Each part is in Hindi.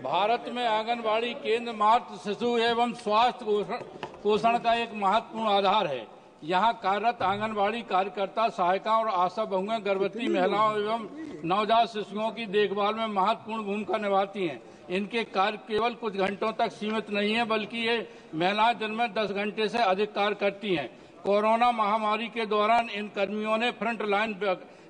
भारत में आंगनबाड़ी केंद्र मातृ शिशु एवं स्वास्थ्य पोषण का एक महत्वपूर्ण आधार है। यहाँ कार्यरत आंगनबाड़ी कार्यकर्ता, सहायिका और आशा बहुएं गर्भवती महिलाओं एवं नवजात शिशुओं की देखभाल में महत्वपूर्ण भूमिका निभाती हैं। इनके कार्य केवल कुछ घंटों तक सीमित नहीं है, बल्कि ये महिलाएं दिन में 10 घंटे से अधिक कार्य करती हैं। कोरोना महामारी के दौरान इन कर्मियों ने फ्रंट लाइन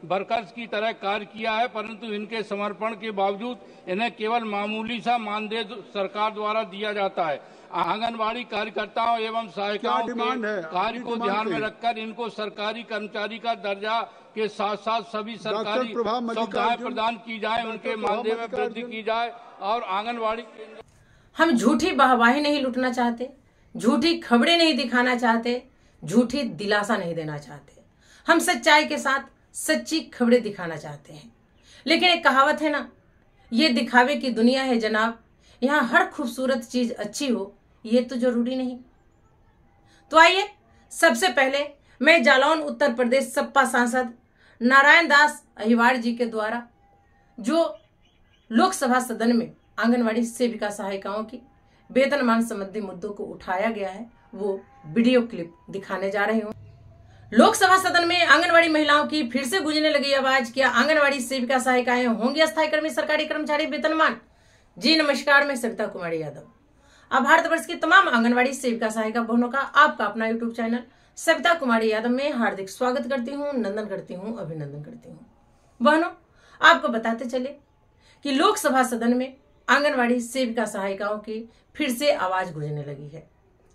वर्कर्स की तरह कार्य किया है, परंतु इनके समर्पण के बावजूद इन्हें केवल मामूली सा मानदेय सरकार द्वारा दिया जाता है। आंगनबाड़ी कार्यकर्ताओं एवं सहायिकाओं के कार्य को ध्यान में रखकर इनको सरकारी कर्मचारी का दर्जा के साथ साथ सभी सरकारी सुविधाएं प्रदान की जाए, उनके मानदेय में वृद्धि की जाए और आंगनबाड़ी। हम झूठी वाहवाही नहीं लूटना चाहते, झूठी खबरें नहीं दिखाना चाहते, झूठी दिलासा नहीं देना चाहते। हम सच्चाई के साथ सच्ची खबरें दिखाना चाहते हैं। लेकिन एक कहावत है ना, ये दिखावे की दुनिया है जनाब, यहाँ हर खूबसूरत चीज अच्छी हो ये तो जरूरी नहीं। तो आइए सबसे पहले मैं जालौन उत्तर प्रदेश सपा सांसद नारायण दास अहिवाड़ जी के द्वारा जो लोकसभा सदन में आंगनवाड़ी सेविका सहायिकाओं की वेतनमान संबंधी मुद्दों को उठाया गया है वो वीडियो क्लिप दिखाने जा रही हूँ। लोकसभा सदन में आंगनवाड़ी महिलाओं की फिर से गूंजने लगी आवाज, क्या आंगनवाड़ी सेविका सहायिकाएं होंगी अस्थायी कर्मी सरकारी कर्मचारी वेतनमान? जी नमस्कार, मैं सविता कुमारी यादव। अब भारतवर्ष की तमाम आंगनवाड़ी सेविका सहायिका बहनों का आपका अपना यूट्यूब चैनल सविता कुमारी यादव में हार्दिक स्वागत करती हूँ, नंदन करती हूँ, अभिनंदन करती हूँ। बहनों, आपको बताते चले कि लोकसभा सदन में आंगनवाड़ी सेविका सहायिकाओं की फिर से आवाज गूंजने लगी है।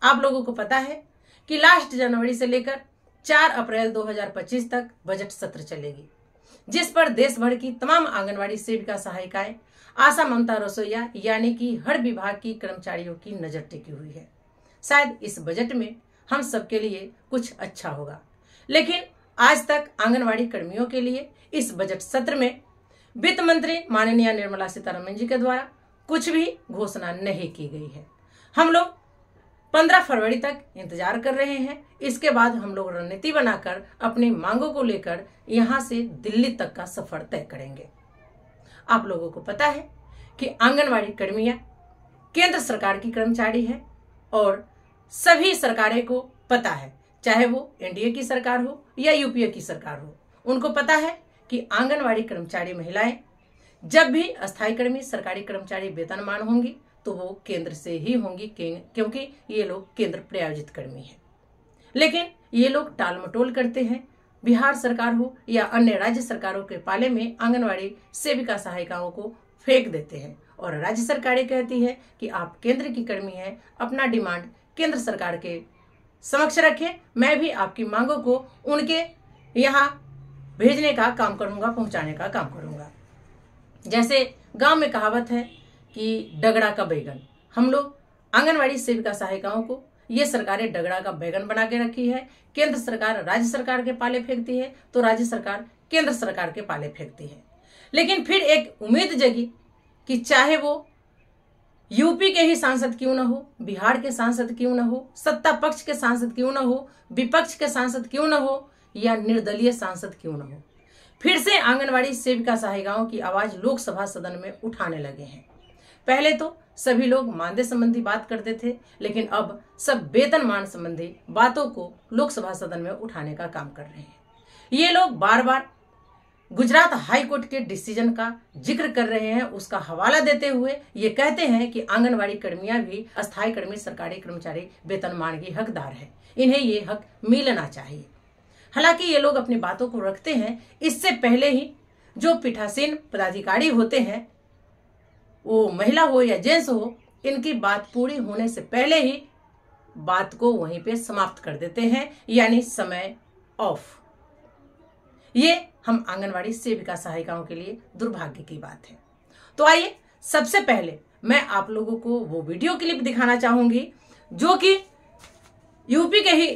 आप लोगों को पता है कि लास्ट जनवरी से लेकर 4 अप्रैल 2025 तक बजट सत्र चलेगी, जिस पर देश भर की तमाम आंगनवाड़ी सेविका सहायिकाएं आशा ममता रसोईया यानी कि हर विभाग की कर्मचारियों की नजर टिकी हुई है। शायद इस बजट में हम सबके लिए कुछ अच्छा होगा, लेकिन आज तक आंगनवाड़ी कर्मियों के लिए इस बजट सत्र में वित्त मंत्री माननीय निर्मला सीतारमण जी के द्वारा कुछ भी घोषणा नहीं की गई है। हम लोग 15 फरवरी तक इंतजार कर रहे हैं। इसके बाद हम लोग रणनीति बनाकर अपनी मांगों को लेकर यहाँ से दिल्ली तक का सफर तय करेंगे। आप लोगों को पता है कि आंगनवाड़ी कर्मियां केंद्र सरकार की कर्मचारी है और सभी सरकारें को पता है, चाहे वो एनडीए की सरकार हो या यूपीए की सरकार हो, उनको पता है कि आंगनवाड़ी कर्मचारी महिलाएं जब भी अस्थायी कर्मी सरकारी कर्मचारी वेतनमान होंगी तो वो केंद्र से ही होंगी, क्योंकि ये लोग केंद्र प्रायोजित कर्मी हैं। लेकिन ये लोग टाल मटोल करते हैं। बिहार सरकार हो या अन्य राज्य सरकारों के पाले में आंगनवाड़ी सेविका सहायिकाओं को फेंक देते हैं और राज्य सरकारें कहती है कि आप केंद्र की कर्मी हैं, अपना डिमांड केंद्र सरकार के समक्ष रखें, मैं भी आपकी मांगों को उनके यहाँ भेजने का काम करूंगा, पहुंचाने का काम करूंगा। जैसे गांव में कहावत है कि डगड़ा का बैगन, हम लोग आंगनवाड़ी सेविका सहायिकाओं को ये सरकारें डगड़ा का बैगन बना के रखी है। केंद्र सरकार राज्य सरकार के पाले फेंकती है तो राज्य सरकार केंद्र सरकार के पाले फेंकती है। लेकिन फिर एक उम्मीद जगी कि चाहे वो यूपी के ही सांसद क्यों न हो, बिहार के सांसद क्यों न हो, सत्ता पक्ष के सांसद क्यों न हो, विपक्ष के सांसद क्यों न हो या निर्दलीय सांसद क्यों न हो, फिर से आंगनवाड़ी सेविका सहायिकाओं की आवाज लोकसभा सदन में उठाने लगे हैं। पहले तो सभी लोग मानदेय संबंधी बात करते थे, लेकिन अब सब वेतनमान संबंधी बातों को लोकसभा सदन में उठाने का काम कर रहे हैं। ये लोग बार बार गुजरात हाई कोर्ट के डिसीजन का जिक्र कर रहे हैं, उसका हवाला देते हुए ये कहते हैं कि आंगनवाड़ी कर्मियां भी अस्थायी कर्मी सरकारी कर्मचारी वेतनमान की हकदार है, इन्हें ये हक मिलना चाहिए। हालांकि ये लोग अपनी बातों को रखते हैं, इससे पहले ही जो पीठासीन पदाधिकारी होते हैं, वो महिला हो या जेंट्स हो, इनकी बात पूरी होने से पहले ही बात को वहीं पे समाप्त कर देते हैं, यानी समय ऑफ। ये हम आंगनवाड़ी सेविका सहायिकाओं के लिए दुर्भाग्य की बात है। तो आइए सबसे पहले मैं आप लोगों को वो वीडियो क्लिप दिखाना चाहूंगी जो कि यूपी के ही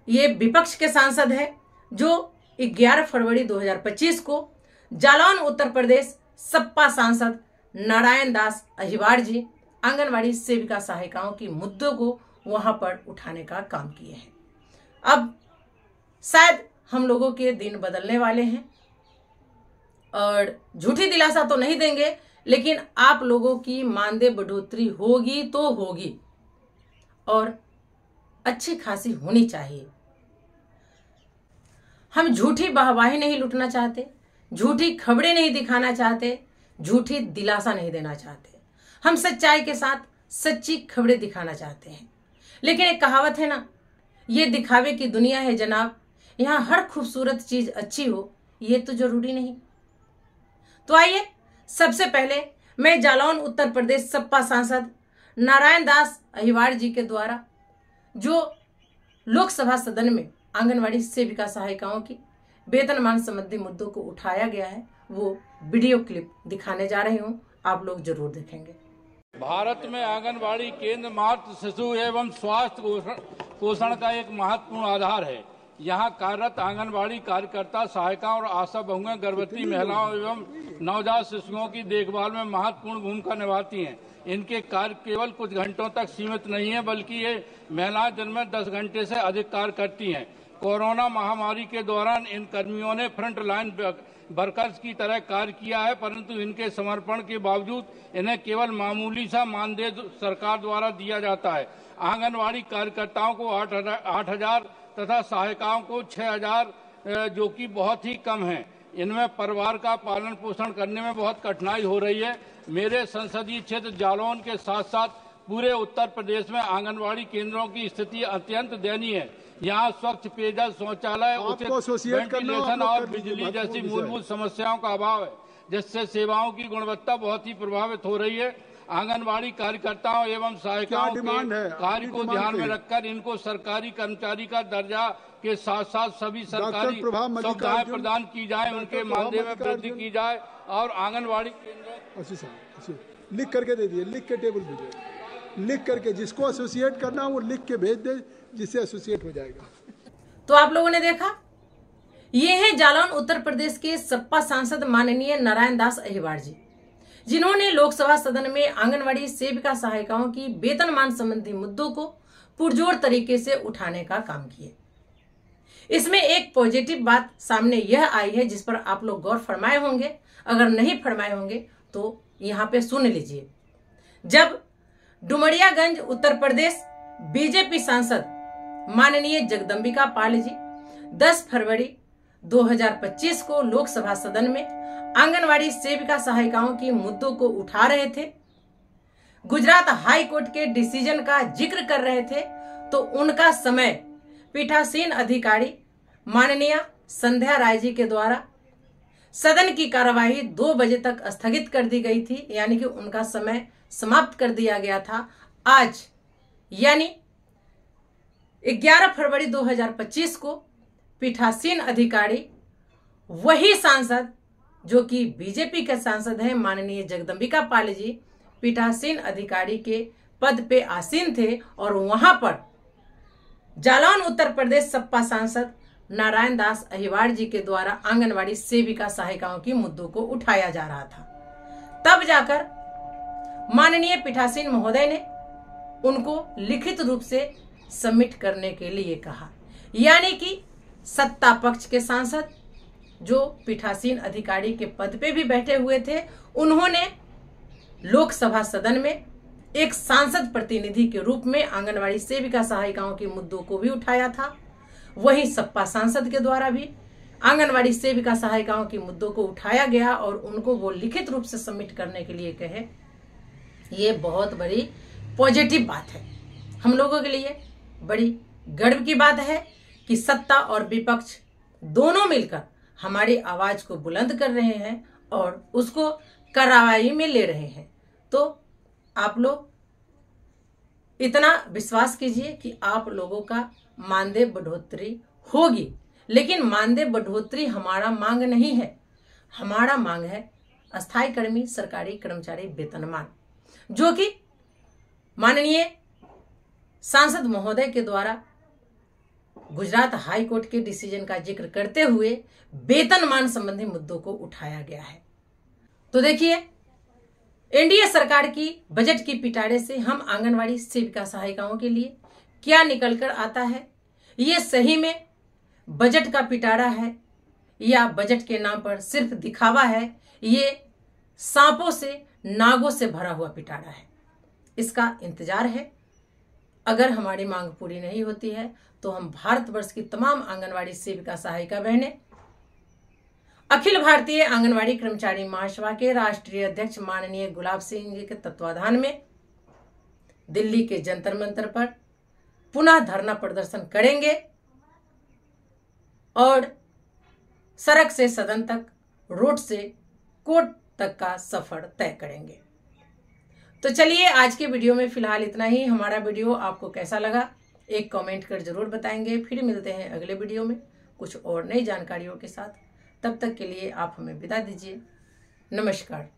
ये विपक्ष के सांसद है, जो 11 फरवरी 2025 को जालौन उत्तर प्रदेश सपा सांसद नारायण दास अहिवाड़ जी आंगनवाड़ी सेविका सहायिकाओं की मुद्दों को वहां पर उठाने का काम किए हैं। अब शायद हम लोगों के दिन बदलने वाले हैं और झूठी दिलासा तो नहीं देंगे, लेकिन आप लोगों की मानदेय बढ़ोतरी होगी तो होगी और अच्छी खासी होनी चाहिए। हम झूठी वाहवाही नहीं लूटना चाहते, झूठी खबरें नहीं दिखाना चाहते, झूठी दिलासा नहीं देना चाहते। हम सच्चाई के साथ सच्ची खबरें दिखाना चाहते हैं। लेकिन एक कहावत है ना, ये दिखावे की दुनिया है जनाब, यहाँ हर खूबसूरत चीज अच्छी हो ये तो जरूरी नहीं। तो आइए सबसे पहले मैं जालौन उत्तर प्रदेश सपा सांसद नारायण दास अहिवाड़ जी के द्वारा जो लोकसभा सदन में आंगनवाड़ी सेविका सहायिकाओं की वेतनमान संबंधी मुद्दों को उठाया गया है वो वीडियो क्लिप दिखाने जा रही हूँ, आप लोग जरूर देखेंगे। भारत में आंगनवाड़ी केंद्र मातृ शिशु एवं स्वास्थ्य पोषण का एक महत्वपूर्ण आधार है। यहाँ कार्यरत आंगनवाड़ी कार्यकर्ता सहायिका और आशा बहुएं गर्भवती महिलाओं एवं नवजात शिशुओं की देखभाल में महत्वपूर्ण भूमिका निभाती हैं। इनके कार्य केवल कुछ घंटों तक सीमित नहीं है, बल्कि ये महिलाएं दिन में 10 घंटे से अधिक कार्य करती हैं। कोरोना महामारी के दौरान इन कर्मियों ने फ्रंट लाइन वर्कर्स की तरह कार्य किया है, परंतु इनके समर्पण के बावजूद इन्हें केवल मामूली सा मानदेय सरकार द्वारा दिया जाता है। आंगनवाड़ी कार्यकर्ताओं को 8,000 तथा सहायिकाओं को 6,000, जो कि बहुत ही कम है। इनमें परिवार का पालन पोषण करने में बहुत कठिनाई हो रही है। मेरे संसदीय क्षेत्र जालौन के साथ साथ पूरे उत्तर प्रदेश में आंगनवाड़ी केंद्रों की स्थिति अत्यंत दयनीय है। यहाँ स्वच्छ पेयजल, शौचालय, उचित वेंटिलेशन और बिजली जैसी मूलभूत समस्याओं का अभाव है, जिससे सेवाओं की गुणवत्ता बहुत ही प्रभावित हो रही है। आंगनवाड़ी कार्यकर्ताओं एवं सहायिकाओं के कार्य को ध्यान में रखकर इनको सरकारी कर्मचारी का दर्जा के साथ साथ सभी सरकारी सुविधाएं प्रदान की जाए, उनके मानदेय में वृद्धि की जाए और आंगनवाड़ी केंद्र लिख करके दे दिए, लिख के टेबल पे लिख करके जिसको एसोसिएट करना वो लिख के भेज दे, जिससे एसोसिएट हो जाएगा। तो आप लोगों ने देखा, ये है जालौन उत्तर प्रदेश के सपा सांसद माननीय नारायण दास अहिवाड़ जी, जिन्होंने लोकसभा सदन में आंगनवाड़ी सेविका सहायिकाओं की वेतनमान संबंधी मुद्दों को पुरजोर तरीके से उठाने का काम किए। इसमें एक पॉजिटिव बात सामने यह आई है जिस पर आप लोग गौर फरमाए होंगे, अगर नहीं फरमाए होंगे तो यहाँ पे सुन लीजिए। जब डुमरियागंज उत्तर प्रदेश बीजेपी सांसद माननीय जगदम्बिका पाल जी 10 फरवरी 2025 को लोकसभा सदन में आंगनवाड़ी सेविका सहायिकाओं के मुद्दों को उठा रहे थे, गुजरात हाई कोर्ट के डिसीजन का जिक्र कर रहे थे, तो उनका समय पीठासीन अधिकारी माननीय संध्या राय जी के द्वारा सदन की कार्यवाही 2 बजे तक स्थगित कर दी गई थी, यानी कि उनका समय समाप्त कर दिया गया था। आज यानी 11 फरवरी 2025 को पीठासीन अधिकारी वही सांसद जो कि बीजेपी के सांसद हैं माननीय जगदम्बिका पाल जी, पीठासीन अधिकारी के पद पे आसीन थे और वहां पर जालौन उत्तर प्रदेश सपा सांसद नारायण दास अहिवाड़ जी के द्वारा आंगनवाड़ी सेविका सहायिकाओं की मुद्दों को उठाया जा रहा था। तब जाकर माननीय पीठासीन महोदय ने उनको लिखित रूप से सबमिट करने के लिए कहा, यानी कि सत्ता पक्ष के सांसद जो पीठासीन अधिकारी के पद पे भी बैठे हुए थे, उन्होंने लोकसभा सदन में एक सांसद प्रतिनिधि के रूप में आंगनवाड़ी सेविका सहायिकाओं के मुद्दों को भी उठाया था। वहीं सपा सांसद के द्वारा भी आंगनवाड़ी सेविका सहायिकाओं के मुद्दों को उठाया गया और उनको वो लिखित रूप से सबमिट करने के लिए कहे। ये बहुत बड़ी पॉजिटिव बात है, हम लोगों के लिए बड़ी गर्व की बात है कि सत्ता और विपक्ष दोनों मिलकर हमारी आवाज को बुलंद कर रहे हैं और उसको कार्रवाई में ले रहे हैं। तो आप लोग इतना विश्वास कीजिए कि आप लोगों का मानदेय बढ़ोतरी होगी, लेकिन मानदेय बढ़ोतरी हमारा मांग नहीं है। हमारा मांग है अस्थायी कर्मी सरकारी कर्मचारी वेतनमान, जो कि माननीय सांसद महोदय के द्वारा गुजरात हाई कोर्ट के डिसीजन का जिक्र करते हुए वेतनमान संबंधी मुद्दों को उठाया गया है। तो देखिए, एनडीए सरकार की बजट की पिटारे से हम आंगनवाड़ी सेविका सहायिकाओं के लिए क्या निकलकर आता है, ये सही में बजट का पिटारा है या बजट के नाम पर सिर्फ दिखावा है, ये सांपों से नागों से भरा हुआ पिटारा है। इसका इंतजार है। अगर हमारी मांग पूरी नहीं होती है तो हम भारतवर्ष की तमाम आंगनवाड़ी सेविका सहायिका बहनें अखिल भारतीय आंगनवाड़ी कर्मचारी महासभा के राष्ट्रीय अध्यक्ष माननीय गुलाब सिंह जी के तत्वाधान में दिल्ली के जंतर मंतर पर पुनः धरना प्रदर्शन करेंगे और सड़क से सदन तक, रोड से कोर्ट तक का सफर तय करेंगे। तो चलिए, आज के वीडियो में फिलहाल इतना ही। हमारा वीडियो आपको कैसा लगा एक कमेंट कर जरूर बताएंगे। फिर मिलते हैं अगले वीडियो में कुछ और नई जानकारियों के साथ। तब तक के लिए आप हमें विदा दीजिए। नमस्कार।